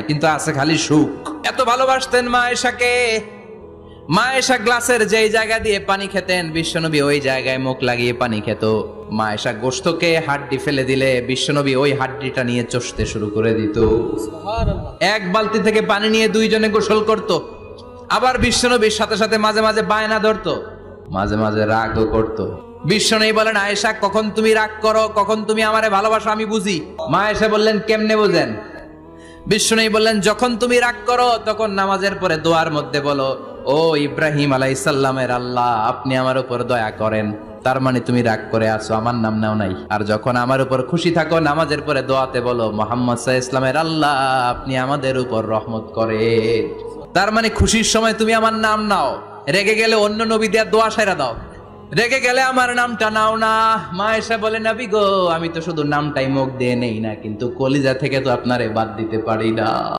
কিন্তু আছে খালি সুখ। এত ভালোবাসতেন মা আয়েশাকে। মা আয়েশা গ্লাসের যেই জায়গা দিয়ে পানি খেতেন, বিশ্বনবী ওই জায়গায় মুখ লাগিয়ে পানি খেত। মা আয়েশা গোশতকে হাড্ডি ফেলে দিলে বিশ্বনবী ওই হাড্ডিটা নিয়ে চষতে শুরু করে দিত। এক বালতি থেকে পানি নিয়ে দুইজনে গোসল করত। আবার বিশ্বনবীর সাথে সাথে মাঝে মাঝে বায়না ধরতো, মাঝে মাঝে রাগও করতো। বিশ্বনবী বলেন, আয়েশা কখন তুমি রাগ করো, কখন তুমি আমারে ভালোবাসো আমি বুঝি। মা আয়েশা বললেন, কেমনে বুঝেন? বিশ্বনবী বললেন, যখন তুমি রাগ করো তখন নামাজের পরে দোয়ার মধ্যে বলো, ও ইব্রাহিম আলাইহিস সালামের আল্লাহ, আপনি আমার উপর দয়া করেন। তার মানে তুমি রাগ করে আছো, আমার নাম নাও নাই। আর যখন আমার উপর খুশি থাকো নামাজের পরে দোয়াতে বলো, মুহাম্মদ সাল্লাল্লাহু আলাইহি ওয়াসাল্লামের আল্লাহ, আপনি আমাদের উপর রহমত করেন। তার মানে খুশির সময় তুমি আমার নাম নাও, রেগে গেলে অন্য নবী দেওয়ার দোয়া সাইরা দাও, রেগে গেলে আমার নামটা নাও না। মা আয়েশা বলে, নবী গো, আমি তো শুধু নামটাই মুখ দিয়ে নেই না, কিন্তু কলিজা থেকে তো আপনারে বাদ দিতে পারি না।